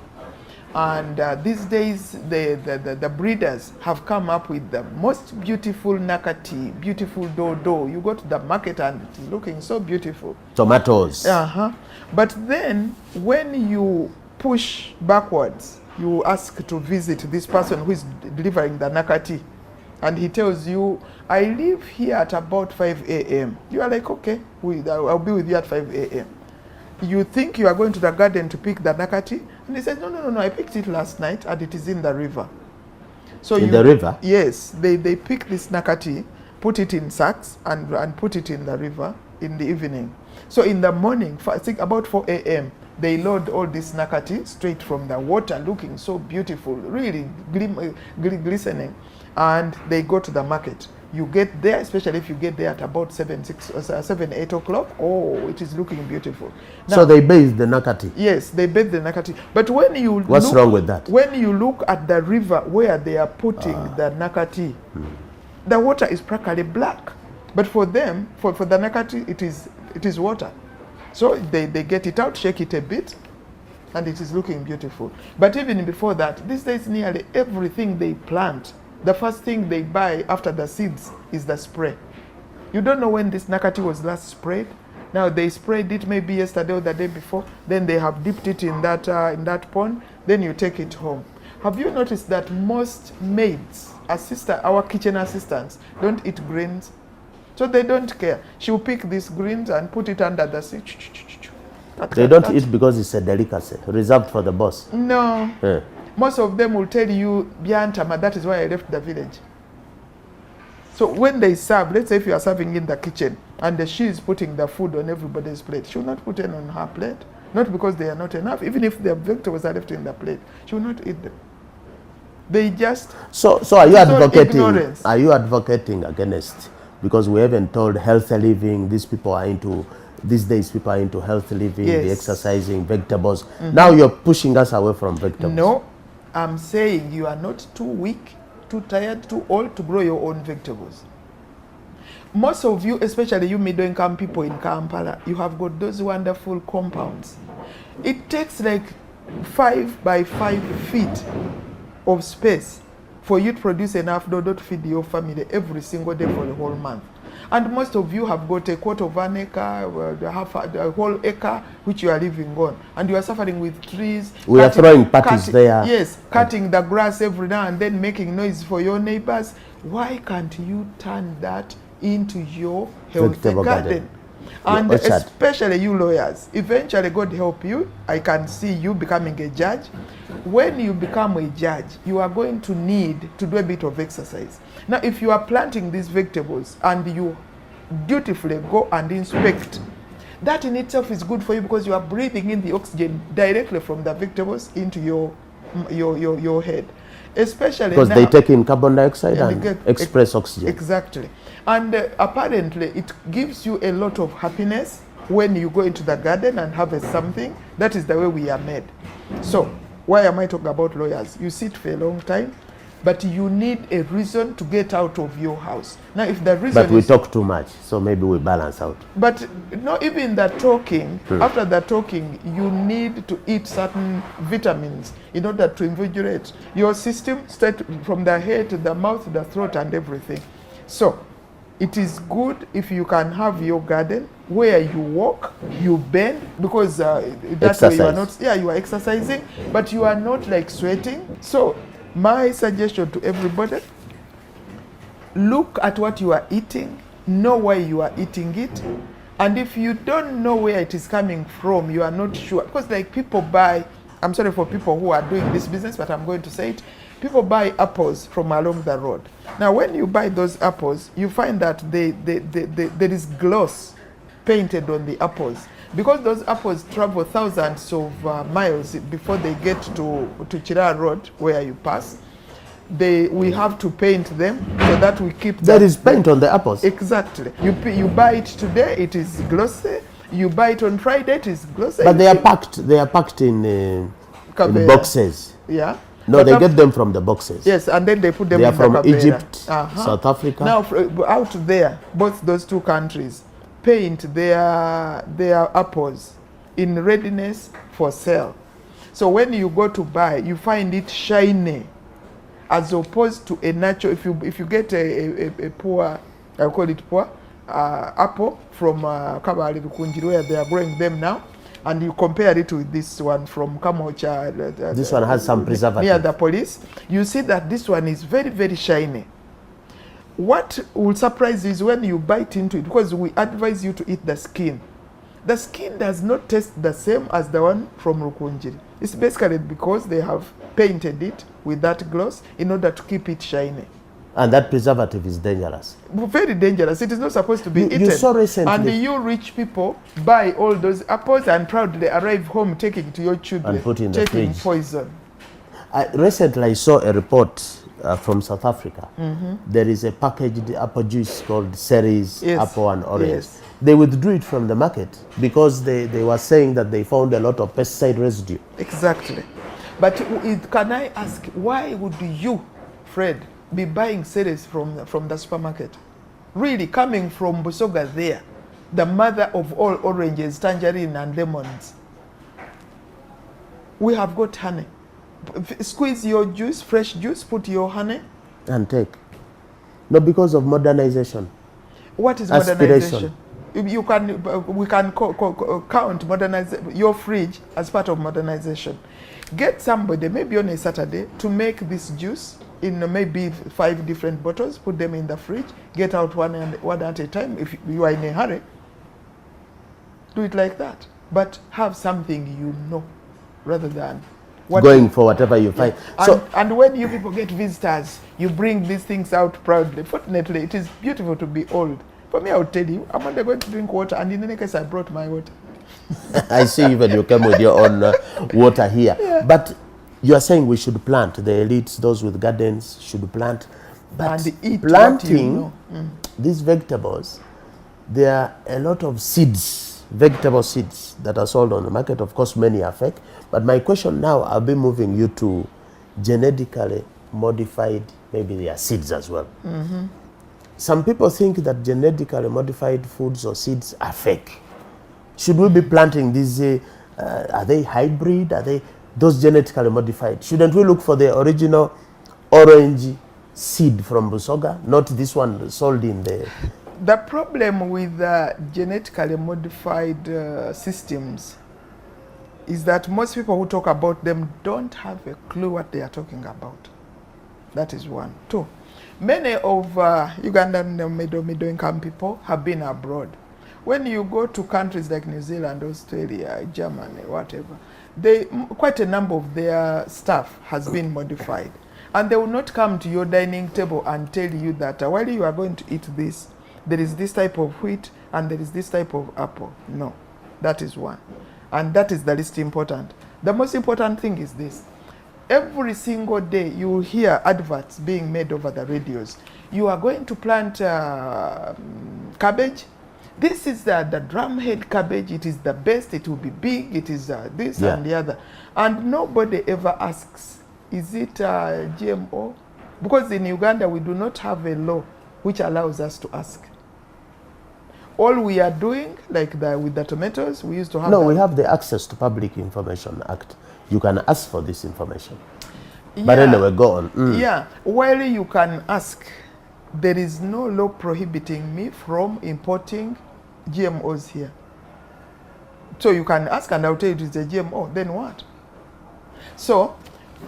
And these days, the breeders have come up with the most beautiful nakati, beautiful dodo. You go to the market and it's looking so beautiful. Tomatoes. But then, when you push backwards, you ask to visit this person who is delivering the nakati, and he tells you, I live here at about 5 a.m. You are like, okay, I'll be with you at 5 a.m. You think you are going to the garden to pick the nakati, and he says, no, I picked it last night and it is in the river. So in the river? Yes, they pick this nakati, put it in sacks and put it in the river in the evening. So in the morning, I think about 4 a.m., they load all this nakati straight from the water, looking so beautiful, really glistening, and they go to the market. You get there, especially if you get there at about 7, 8 o'clock. Oh, it is looking beautiful. Now, so they bathe the nakati? Yes, they bathe the nakati. But when you What's wrong with that? When you look at the river where they are putting the nakati, the water is practically black. But for them, for the nakati, it is water. So they get it out, shake it a bit, and it is looking beautiful. But even before that, these days nearly everything they plant, the first thing they buy after the seeds is the spray. You don't know when this nakati was last sprayed. Now they sprayed it maybe yesterday or the day before. Then they have dipped it in that pond. Then you take it home. Have you noticed that most maids, our kitchen assistants, don't eat greens? So they don't care. She'll pick these greens and put it under the seat. They don't eat because it's a delicacy reserved for the boss. No. Yeah. Most of them will tell you, Biantama, that is why I left the village. So when they serve, let's say if you are serving in the kitchen and she is putting the food on everybody's plate, she will not put it on her plate. Not because they are not enough. Even if the vegetables are left in the plate, she will not eat them. They just... So are you advocating? Ignorance. Are you advocating against? Because we haven't told healthy living. These days people are into healthy living, the exercising, vegetables. Now you're pushing us away from vegetables. No, I'm saying you are not too weak too tired, too old to grow your own vegetables. Most of you, especially you middle-income people in Kampala, you have got those wonderful compounds. It takes like 5 by 5 feet of space for you to produce enough dodo to feed your family every single day for the whole month. And most of you have got a quarter of an acre, a whole acre, which you are living on. And you are suffering with trees. We are throwing parties there. Yes, cutting the grass every now and then, making noise for your neighbors. Why can't you turn that into your healthy garden? And especially you lawyers, eventually God help you, I can see you becoming a judge. When you become a judge, you are going to need to do a bit of exercise. Now, if you are planting these vegetables and you dutifully go and inspect, that in itself is good for you because you are breathing in the oxygen directly from the vegetables into your head. Especially because now, they take in carbon dioxide and express oxygen. Exactly. And apparently it gives you a lot of happiness when you go into the garden and harvest something. That is the way we are made. So why am I talking about lawyers? You sit for a long time, but you need a reason to get out of your house. Now, if the reason But we talk too much, so maybe we balance out. But not even the talking. After the talking, you need to eat certain vitamins in order to invigorate your system, straight from the head to the mouth, the throat, and everything. So it is good if you can have your garden where you walk, you bend, because that's where you are not, you are exercising, but you are not like sweating. So my suggestion to everybody, look at what you are eating, know why you are eating it, and if you don't know where it is coming from, you are not sure, because like people buy, I'm sorry for people who are doing this business, but I'm going to say it, people buy apples from along the road. Now when you buy those apples, you find that there is gloss painted on the apples, because those apples travel thousands of miles before they get to Chira Road where you pass. We have to paint them so that we keep there is paint on the apples. Exactly. You buy it today, it is glossy. You buy it on Friday, it is glossy. But they are packed in boxes. Yeah. No, they get them from the boxes. Yes, and then they put them in the from Egypt, South Africa. Now, out there, both those two countries paint their apples in readiness for sale. So when you go to buy, you find it shiny, as opposed to a natural. If you get a poor, I call it poor, apple from Kabali Rukunjiri, where they are growing them now, and you compare it with this one from Kamocha. This one has some preservative. Near the police, you see that this one is very, very shiny. What will surprise you is when you bite into it, because we advise you to eat the skin. The skin does not taste the same as the one from Rukunjiri. It's basically because they have painted it with that gloss in order to keep it shiny. And that preservative is dangerous. Very dangerous. It is not supposed to be eaten. You saw recently. And you rich people buy all those apples and proudly arrive home taking to your children. And put in the fridge. Poison. Recently I saw a report from South Africa. There is a packaged apple juice called Ceres apple and orange. Yes. They withdrew it from the market because they were saying that they found a lot of pesticide residue. Exactly. But can I ask, why would you, Fred, be buying Ceres from the supermarket? Really, coming from Busoga there, the mother of all oranges, tangerine and lemons. We have got honey. Squeeze your juice, fresh juice, put your honey. And take. No, because of modernization. What is modernization? We can count modernization, your fridge as part of modernization. Get somebody, maybe on a Saturday, to make this juice in maybe 5 different bottles, put them in the fridge, get out one at a time. If you are in a hurry, do it like that. But have something you know, rather than going for whatever you find. And when you people get visitors, you bring these things out proudly. Fortunately, it is beautiful to be old. For me, I would tell you, I'm only going to drink water, and in any case, I brought my water. I see even you came with your own water here. Yeah. But you are saying we should plant. The elites, those with gardens, should plant. But and eat planting these vegetables, there are a lot of seeds, vegetable seeds that are sold on the market. Of course, many are fake. But my question now, I'll be moving you to genetically modified maybe their seeds as well. Some people think that genetically modified foods or seeds are fake. Should we be planting these, are they hybrid? Are they those genetically modified? Shouldn't we look for the original orange seed from Busoga, not this one sold in the... The problem with genetically modified systems is that most people who talk about them don't have a clue what they are talking about. That is one. Two, many of Ugandan middle income people have been abroad. When you go to countries like New Zealand, Australia, Germany, whatever, quite a number of their stuff has been modified. And they will not come to your dining table and tell you that while you are going to eat this, there is this type of wheat and there is this type of apple. No, that is one. And that is the least important. The most important thing is this. Every single day you will hear adverts being made over the radios. You are going to plant cabbage. This is the drumhead cabbage. It is the best. It will be big. It is this and the other. And nobody ever asks, is it GMO? Because in Uganda we do not have a law which allows us to ask. All we are doing, like with the tomatoes, we used to have... No, we have the Access to Public Information Act. You can ask for this information. Yeah. But anyway, go on. Yeah, while you can ask, there is no law prohibiting me from importing GMOs here. So you can ask and I'll tell you it's a GMO, then what? So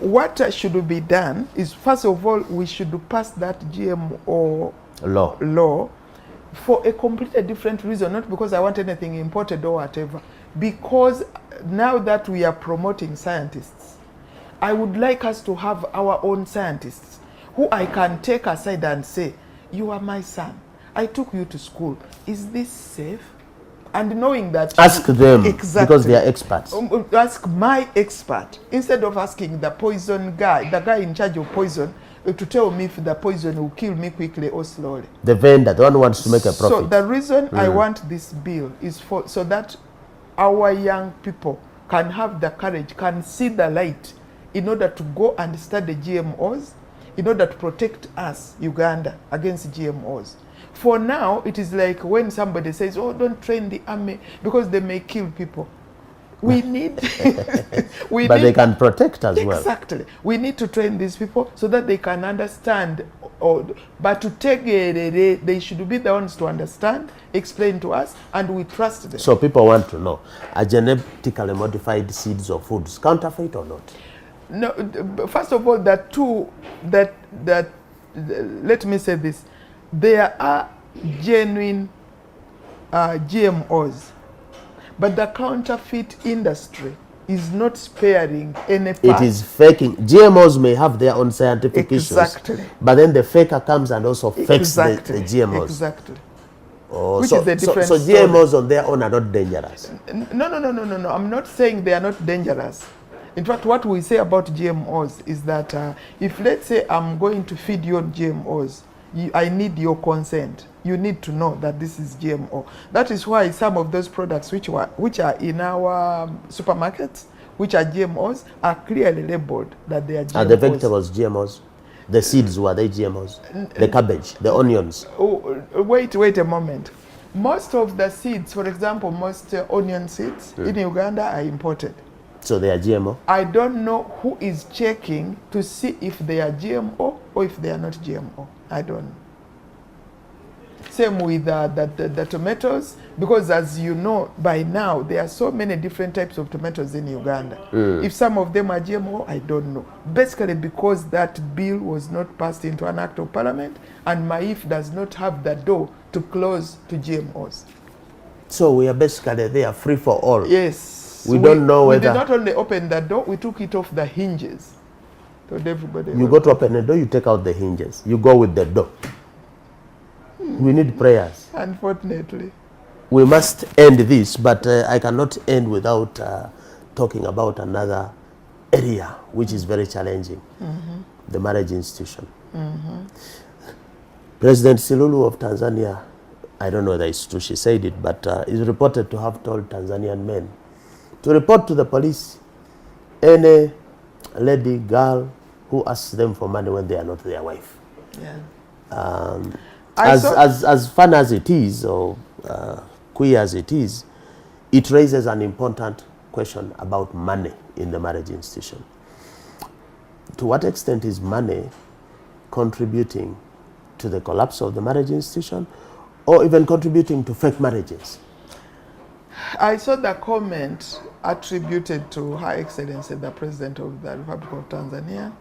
what should be done is, first of all, we should pass that GMO law for a completely different reason, not because I want anything imported or whatever, because now that we are promoting scientists, I would like us to have our own scientists who I can take aside and say, you are my son, I took you to school, is this safe? And knowing that... Ask them, exactly, because they are experts. Ask my expert, instead of asking the poison guy, the guy in charge of poison, to tell me if the poison will kill me quickly or slowly. The vendor, the one who wants to make a profit. So the reason I want this bill is so that our young people can have the courage, can see the light, in order to go and study GMOs, in order to protect us, Uganda, against GMOs. For now, it is like when somebody says, oh, don't train the army because they may kill people. We need... but they can protect as well. Exactly. We need to train these people so that they can understand. But to take they should be the ones to understand, explain to us, and we trust them. So people want to know, are genetically modified seeds or foods counterfeit or not? No. First of all, let me say this. There are genuine GMOs. But the counterfeit industry is not sparing any part. It is faking. GMOs may have their own scientific issues. But then the faker comes and also fakes the GMOs. Exactly. Oh, so GMOs on their own are not dangerous? No. I'm not saying they are not dangerous. In fact, what we say about GMOs is that if, let's say, I'm going to feed you on GMOs, I need your consent. You need to know that this is GMO. That is why some of those products which are in our supermarkets, which are GMOs, are clearly labeled that they are GMOs. Are the vegetables GMOs? The seeds, were they GMOs? The cabbage, the onions? Oh, wait a moment. Most of the seeds, for example, most onion seeds in Uganda are imported. So they are GMO? I don't know who is checking to see if they are GMO or if they are not GMO. I don't know. Same with the tomatoes, because as you know, by now, there are so many different types of tomatoes in Uganda. If some of them are GMO, I don't know. Basically because that bill was not passed into an act of parliament, and MAIF does not have the door to close to GMOs. So we are basically there, free for all. Yes. We don't know whether... We did not only open the door, we took it off the hinges. So everybody... You go to open the door, you take out the hinges. You go with the door. We need prayers. Unfortunately. We must end this, but I cannot end without talking about another area which is very challenging, the marriage institution. President Silulu of Tanzania, I don't know whether it's true she said it, but is reported to have told Tanzanian men to report to the police any lady, girl who asks them for money when they are not their wife. Yeah. As fun as it is, or queer as it is, it raises an important question about money in the marriage institution. To what extent is money contributing to the collapse of the marriage institution, or even contributing to fake marriages? I saw the comment attributed to Her Excellency, the President of the Republic of Tanzania.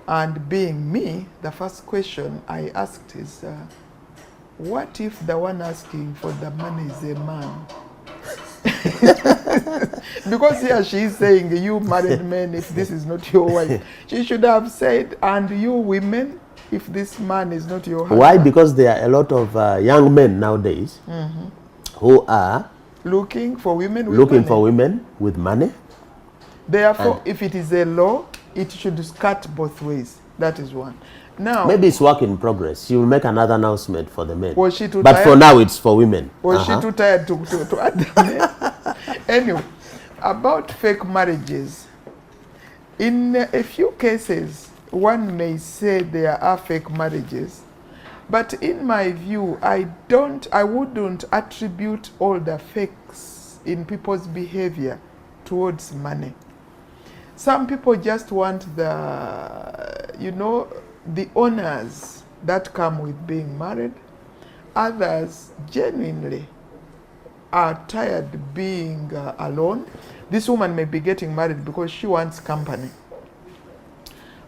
And being me, the first question I asked is, what if the one asking for the money is a man? Because here she is saying, you married men, if this is not your wife. She should have said, and you women, if this man is not your husband. Why? Because there are a lot of young men nowadays who are looking for women with money. Therefore, if it is a law, it should cut both ways. That is one. Now, maybe it's work in progress. She will make another announcement for the men. Was she too but tired? For now, it's for women. Was she too tired to add the men? Anyway, about fake marriages. In a few cases, one may say there are fake marriages. But in my view, I wouldn't attribute all the fakes in people's behavior towards money. Some people just want the honors that come with being married. Others genuinely are tired being alone. This woman may be getting married because she wants company.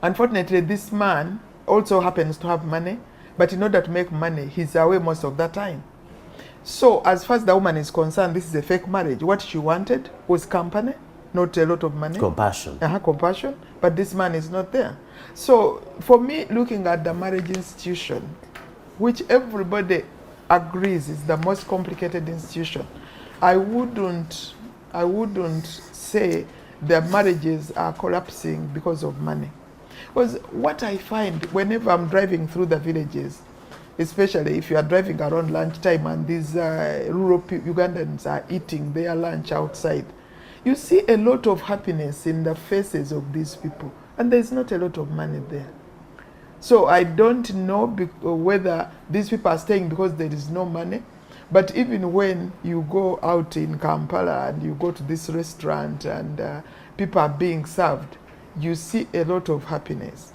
Unfortunately, this man also happens to have money, but in order to make money, he's away most of the time. So as far as the woman is concerned, this is a fake marriage. What she wanted was company, not a lot of money. Compassion. Compassion, but this man is not there. So for me, looking at the marriage institution, which everybody agrees is the most complicated institution, I wouldn't say the marriages are collapsing because of money. Because what I find whenever I'm driving through the villages, especially if you are driving around lunchtime and these rural Ugandans are eating their lunch outside, you see a lot of happiness in the faces of these people, and there's not a lot of money there. So I don't know whether these people are staying because there is no money, but even when you go out in Kampala and you go to this restaurant and people are being served, you see a lot of happiness.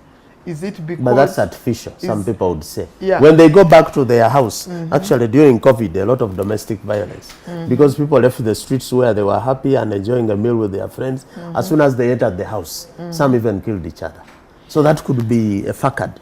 Is it because... But that's artificial, some people would say. Yeah. When they go back to their house, actually during COVID, a lot of domestic violence. Because people left the streets where they were happy and enjoying a meal with their friends. As soon as they entered the house, some even killed each other. So that could be a facade.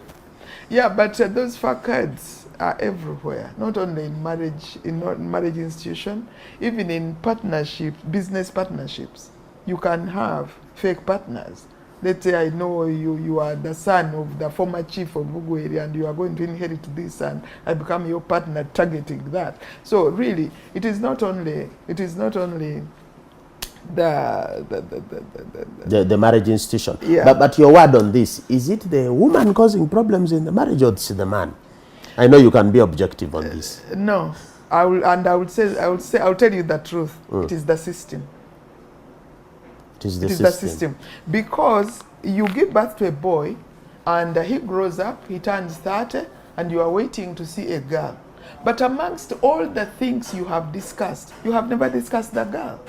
Yeah, but those facades are everywhere, not only in marriage institution, even in partnerships, business partnerships. You can have fake partners. Let's say I know you are the son of the former chief of Bugweri and you are going to inherit this and I become your partner targeting that. So really, it is not only the marriage institution. Yeah. But your word on this, is it the woman causing problems in the marriage or it's the man? I know you can be objective on this. No, I'll tell you the truth. It is the system. It is the system. Because you give birth to a boy and he grows up, he turns 30, and you are waiting to see a girl. But amongst all the things you have discussed, you have never discussed the girl.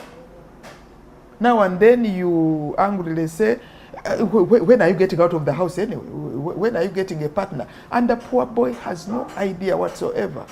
Now and then you angrily say, when are you getting out of the house anyway? When are you getting a partner? And the poor boy has no idea whatsoever.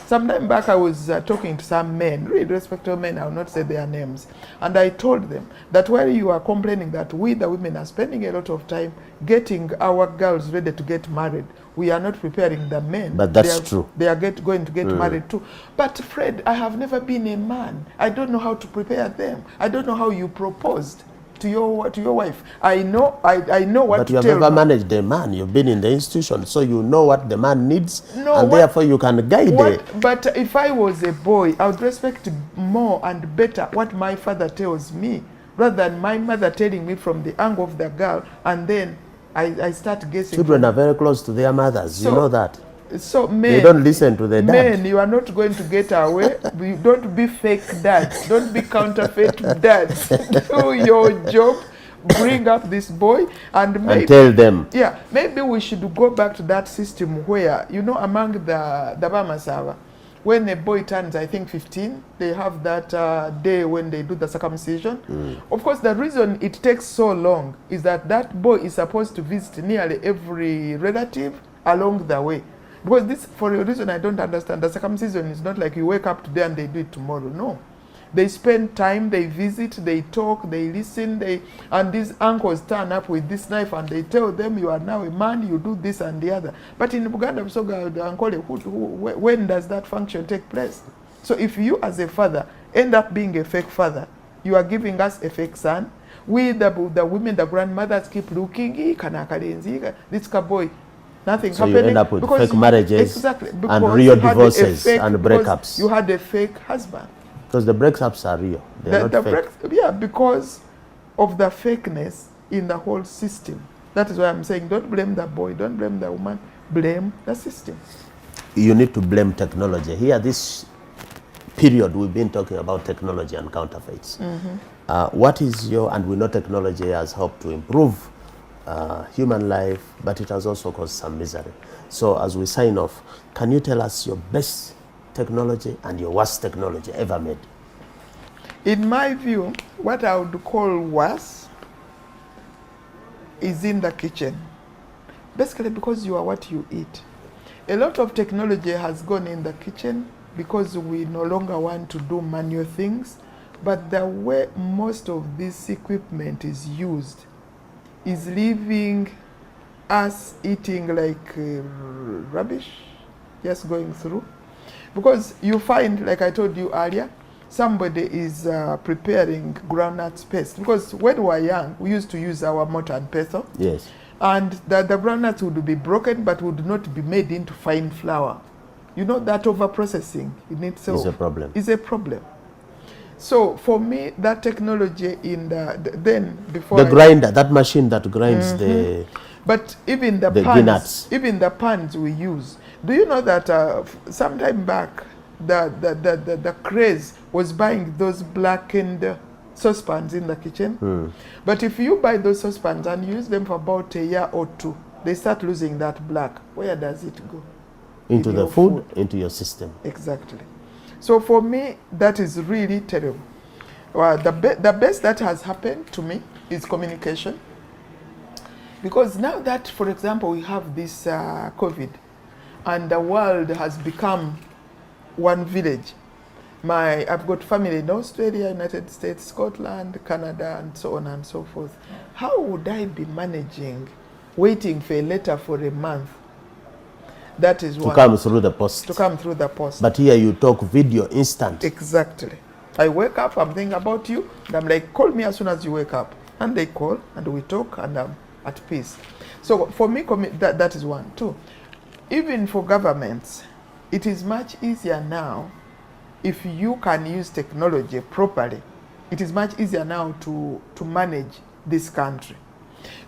Some time back, I was talking to some men, really respectable men, I will not say their names, and I told them that while you are complaining that we, the women, are spending a lot of time getting our girls ready to get married, we are not preparing the men. But that's true. They are going to get married too. But Fred, I have never been a man. I don't know how to prepare them. I don't know how you proposed to your wife. I know what to tell. But you have never managed a man. You've been in the institution, so you know what the man needs, therefore you can guide it. But if I was a boy, I would respect more and better what my father tells me, rather than my mother telling me from the angle of the girl, and then I start guessing. Children are very close to their mothers. You know that. So men, they don't listen to the dad. Men, you are not going to get away. Don't be fake dads. Don't be counterfeit dads. Do your job. bring up this boy and maybe, and tell them. Yeah, maybe we should go back to that system where, you know, among the Bamasava, when a boy turns, I think 15, they have that day when they do the circumcision. Of course, the reason it takes so long is that that boy is supposed to visit nearly every relative along the way. Because this, for a reason I don't understand, the circumcision is not like you wake up today and they do it tomorrow. No. They spend time, they visit, they talk, they listen, and these uncles turn up with this knife and they tell them, you are now a man, you do this and the other. But in Uganda, the uncle, when does that function take place? So if you as a father end up being a fake father, you are giving us a fake son. We, the women, the grandmothers keep looking, this boy. Nothing so happening. You end up with because fake marriages, exactly, and real divorces and breakups. You had a fake husband. Because the breakups are real. They're not fake. Yeah, because of the fakeness in the whole system. That is why I'm saying don't blame the boy, don't blame the woman, blame the system. You need to blame technology. Here, this period, we've been talking about technology and counterfeits. What is and we know technology has helped to improve human life, but it has also caused some misery. So as we sign off, can you tell us your best technology and your worst technology ever made? In my view, what I would call worse is in the kitchen. Basically because you are what you eat. A lot of technology has gone in the kitchen because we no longer want to do manual things, but the way most of this equipment is used is leaving us eating like rubbish, just going through. Because you find, like I told you earlier, somebody is preparing groundnut paste. Because when we were young, we used to use our mortar and pestle. Yes. And the groundnuts would be broken, but would not be made into fine flour. You know, that over-processing in itself is a problem. Is a problem. So for me, that technology in then before the grinder, that machine that grinds the. But even the pans, even the pans we use. Do you know that some time back, the craze was buying those blackened saucepans in the kitchen? But if you buy those saucepans and use them for about a year or two, they start losing that black. Where does it go? Into the food, into your system. Exactly. So for me, that is really terrible. The best that has happened to me is communication. Because now that, for example, we have this COVID, and the world has become one village. I've got family in Australia, United States, Scotland, Canada, and so on and so forth. How would I be managing waiting for a letter for a month? That is one. To come through the post. To come through the post. But here you talk video instant. Exactly. I wake up, I'm thinking about you, and I'm like, call me as soon as you wake up. And they call, and we talk, and I'm at peace. So for me, that is one. Two, even for governments, it is much easier now if you can use technology properly. It is much easier now to manage this country.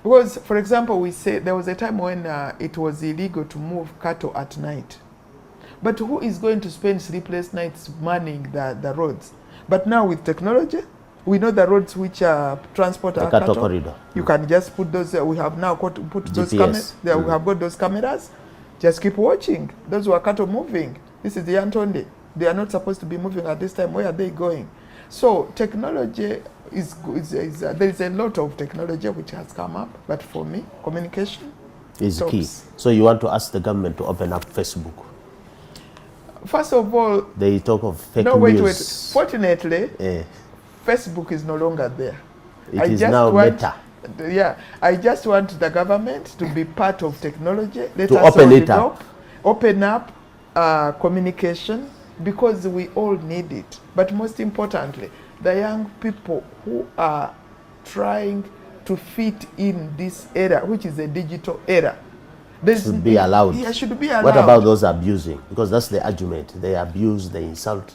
Because, for example, we say there was a time when it was illegal to move cattle at night. But who is going to spend sleepless nights manning the roads? But now with technology, we know the roads which transport our cattle. Corridor. You can just put those, we have now put those cameras, we have got those cameras. Just keep watching. Those who are cattle moving. This is the Antonde. They are not supposed to be moving at this time. Where are they going? So technology there is a lot of technology which has come up, but for me, communication is key. So you want to ask the government to open up Facebook? First of all, they talk of fake news. Wait. Fortunately, Facebook is no longer there. It is now Meta. Yeah, I just want the government to be part of technology. Let to us open it up. Open up communication, because we all need it. But most importantly, the young people who are trying to fit in this era, which is a digital era, should be allowed. Yeah, should be allowed. What about those abusing? Because that's the argument. They abuse, they insult.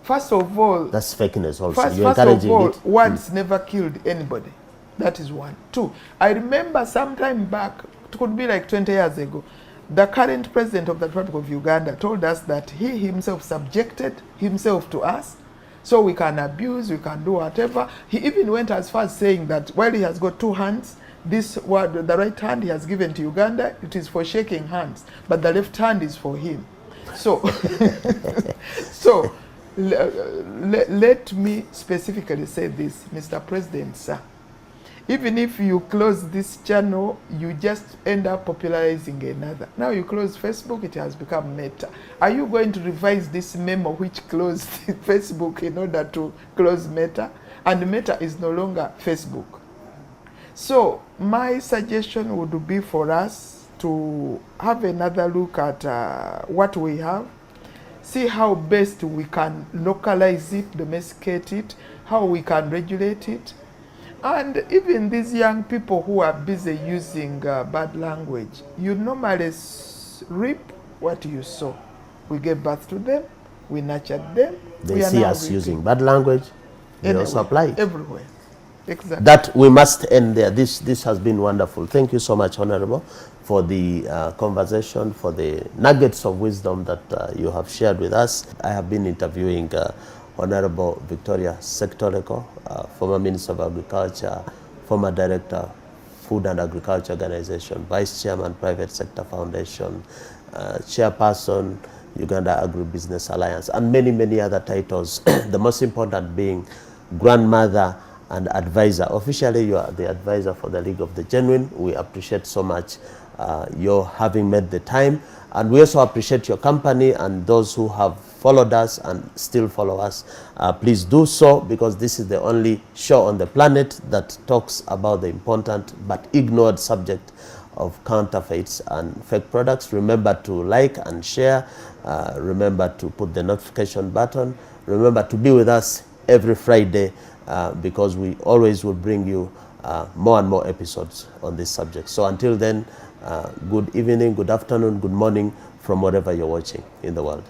First of all, that's fakeness also. First of all, words never killed anybody. That is one. Two, I remember some time back, it could be like 20 years ago, the current president of the Republic of Uganda told us that he himself subjected himself to us So we can abuse, we can do whatever. He even went as far as saying that while he has got two hands, this word, the right hand he has given to Uganda, it is for shaking hands, but the left hand is for him. So, so let me specifically say this, Mr. President, sir. Even if you close this channel, you just end up popularizing another. Now you close Facebook, it has become Meta. Are you going to revise this memo which closed Facebook in order to close Meta? And Meta is no longer Facebook. So my suggestion would be for us to have another look at what we have, see how best we can localize it, domesticate it, how we can regulate it. And even these young people who are busy using bad language, you normally reap what you sow. We gave birth to them, we nurtured them. They see us using bad language, they anyway, also apply it. Everywhere. Exactly. That we must end there. This has been wonderful. Thank you so much, Honorable, for the conversation, for the nuggets of wisdom that you have shared with us. I have been interviewing Honorable Victoria Sekitoleko, former Minister of Agriculture, former Director, Food and Agriculture Organization, Vice Chairman, Private Sector Foundation, Chairperson, Uganda Agribusiness Alliance, and many, many other titles. The most important being grandmother and advisor. Officially, you are the advisor for the League of the Genuine. We appreciate so much your having made the time. And we also appreciate your company and those who have followed us and still follow us. Please do so, because this is the only show on the planet that talks about the important but ignored subject of counterfeits and fake products. Remember to like and share. Remember to put the notification button. Remember to be with us every Friday, because we always will bring you more and more episodes on this subject. So until then, good evening, good afternoon, good morning from wherever you're watching in the world.